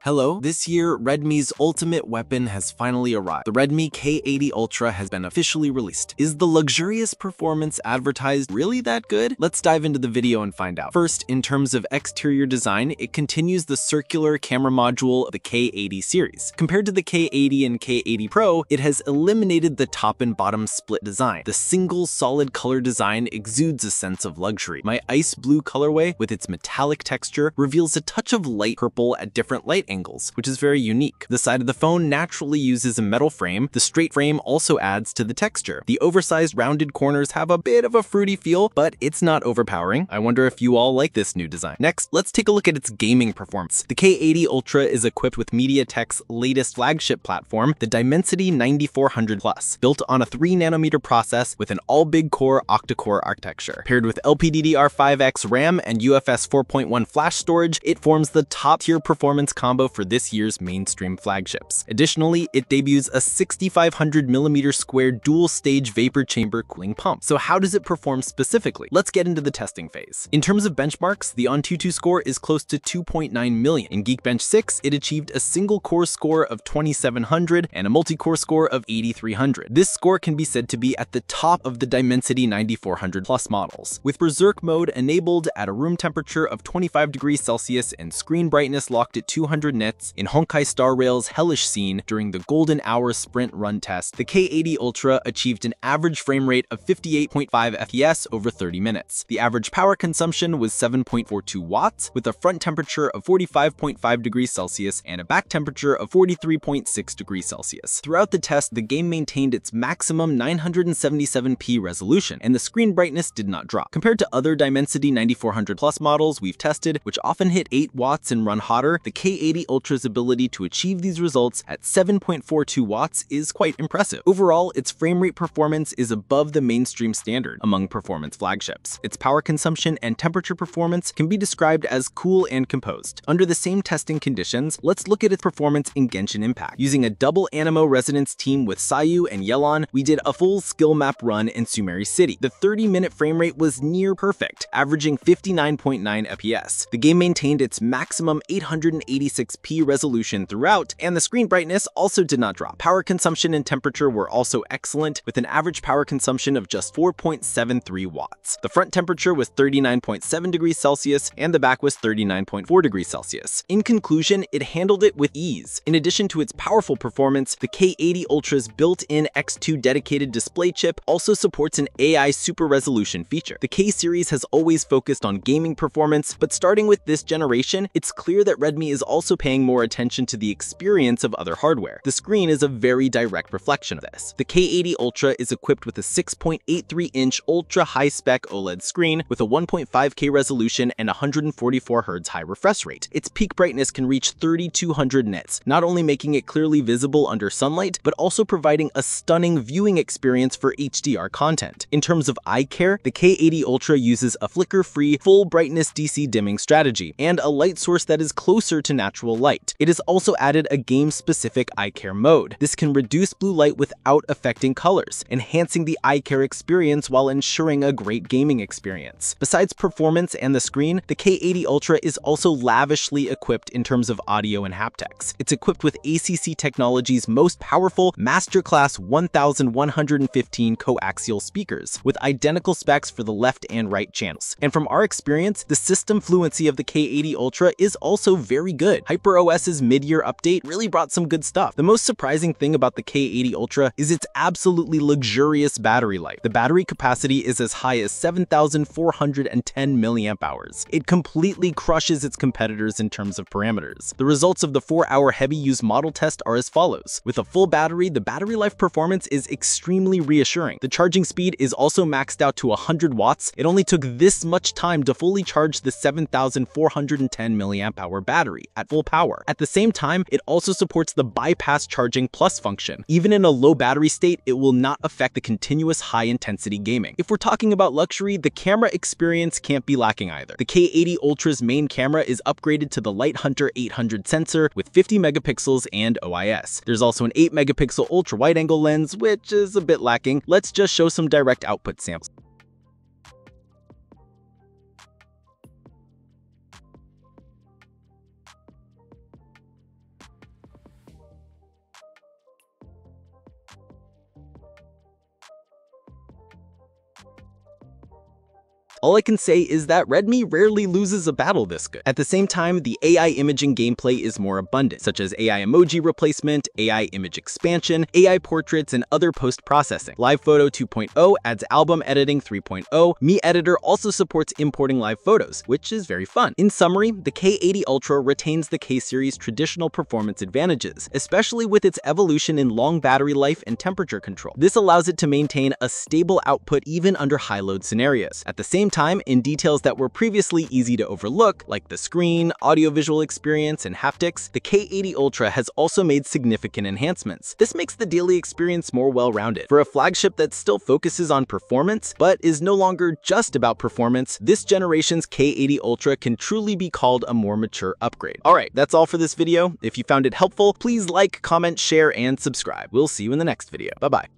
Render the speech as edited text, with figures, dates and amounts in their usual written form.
Hello, this year, Redmi's ultimate weapon has finally arrived. The Redmi K80 Ultra has been officially released. Is the luxurious performance advertised really that good? Let's dive into the video and find out. First, in terms of exterior design, it continues the circular camera module of the K80 series. Compared to the K80 and K80 Pro, it has eliminated the top and bottom split design. The single solid color design exudes a sense of luxury. My ice blue colorway, with its metallic texture, reveals a touch of light purple at different light angles, which is very unique. The side of the phone naturally uses a metal frame. The straight frame also adds to the texture. The oversized rounded corners have a bit of a fruity feel, but it's not overpowering. I wonder if you all like this new design. Next, let's take a look at its gaming performance. The K80 Ultra is equipped with MediaTek's latest flagship platform, the Dimensity 9400 Plus, built on a 3nm process with an all-big core octa-core architecture. Paired with LPDDR5X RAM and UFS 4.1 flash storage, it forms the top-tier performance combo for this year's mainstream flagships. Additionally, it debuts a 6500mm square dual-stage vapor chamber cooling pump. So how does it perform specifically? Let's get into the testing phase. In terms of benchmarks, the AnTuTu score is close to 2.9 million. In Geekbench 6, it achieved a single-core score of 2700 and a multi-core score of 8300. This score can be said to be at the top of the Dimensity 9400 Plus models. With Berserk mode enabled at a room temperature of 25 degrees Celsius and screen brightness locked at 200 nits, in Honkai Star Rail's hellish scene during the golden hour sprint run test, the K80 Ultra achieved an average frame rate of 58.5 FPS over 30 minutes. The average power consumption was 7.42 watts, with a front temperature of 45.5 degrees Celsius and a back temperature of 43.6 degrees Celsius. Throughout the test, the game maintained its maximum 977p resolution, and the screen brightness did not drop. Compared to other Dimensity 9400 Plus models we've tested, which often hit 8 watts and run hotter, the K80 Ultra's ability to achieve these results at 7.42 watts is quite impressive. Overall, its frame rate performance is above the mainstream standard among performance flagships. Its power consumption and temperature performance can be described as cool and composed. Under the same testing conditions, let's look at its performance in Genshin Impact. Using a double Anemo Resonance team with Sayu and Yelan, we did a full skill map run in Sumeri City. The 30-minute frame rate was near perfect, averaging 59.9 FPS. The game maintained its maximum 886p resolution throughout, and the screen brightness also did not drop. Power consumption and temperature were also excellent, with an average power consumption of just 4.73 watts. The front temperature was 39.7 degrees Celsius, and the back was 39.4 degrees Celsius. In conclusion, it handled it with ease. In addition to its powerful performance, the K80 Ultra's built-in X2 dedicated display chip also supports an AI super resolution feature. The K series has always focused on gaming performance, but starting with this generation, it's clear that Redmi is also paying more attention to the experience of other hardware. The screen is a very direct reflection of this. The K80 Ultra is equipped with a 6.83-inch ultra-high-spec OLED screen with a 1.5K resolution and 144Hz high refresh rate. Its peak brightness can reach 3200 nits, not only making it clearly visible under sunlight, but also providing a stunning viewing experience for HDR content. In terms of eye care, the K80 Ultra uses a flicker-free, full-brightness DC dimming strategy, and a light source that is closer to natural light. It has also added a game-specific eye care mode. This can reduce blue light without affecting colors, enhancing the eye care experience while ensuring a great gaming experience. Besides performance and the screen, the K80 Ultra is also lavishly equipped in terms of audio and haptics. It's equipped with ACC Technology's most powerful Masterclass 1115 coaxial speakers, with identical specs for the left and right channels. And from our experience, the system fluency of the K80 Ultra is also very good. HyperOS's mid-year update really brought some good stuff. The most surprising thing about the K80 Ultra is its absolutely luxurious battery life. The battery capacity is as high as 7,410 mAh. It completely crushes its competitors in terms of parameters. The results of the 4-hour heavy use model test are as follows. With a full battery, the battery life performance is extremely reassuring. The charging speed is also maxed out to 100 watts. It only took this much time to fully charge the 7,410 mAh battery at full power. At the same time, it also supports the bypass charging plus function. Even in a low battery state, it will not affect the continuous high-intensity gaming. If we're talking about luxury, the camera experience can't be lacking either. The K80 Ultra's main camera is upgraded to the Light Hunter 800 sensor with 50 megapixels and OIS. There's also an 8 megapixel ultra wide-angle lens, which is a bit lacking. Let's just show some direct output samples. All I can say is that Redmi rarely loses a battle this good. At the same time, the AI imaging gameplay is more abundant, such as AI emoji replacement, AI image expansion, AI portraits, and other post-processing. Live Photo 2.0 adds album editing 3.0. Mi Editor also supports importing live photos, which is very fun. In summary, the K80 Ultra retains the K-series' traditional performance advantages, especially with its evolution in long battery life and temperature control. This allows it to maintain a stable output even under high-load scenarios. At the same time, in details that were previously easy to overlook, like the screen, audiovisual experience, and haptics, the K80 Ultra has also made significant enhancements. This makes the daily experience more well-rounded. For a flagship that still focuses on performance, but is no longer just about performance, this generation's K80 Ultra can truly be called a more mature upgrade. Alright, that's all for this video. If you found it helpful, please like, comment, share, and subscribe. We'll see you in the next video. Bye-bye.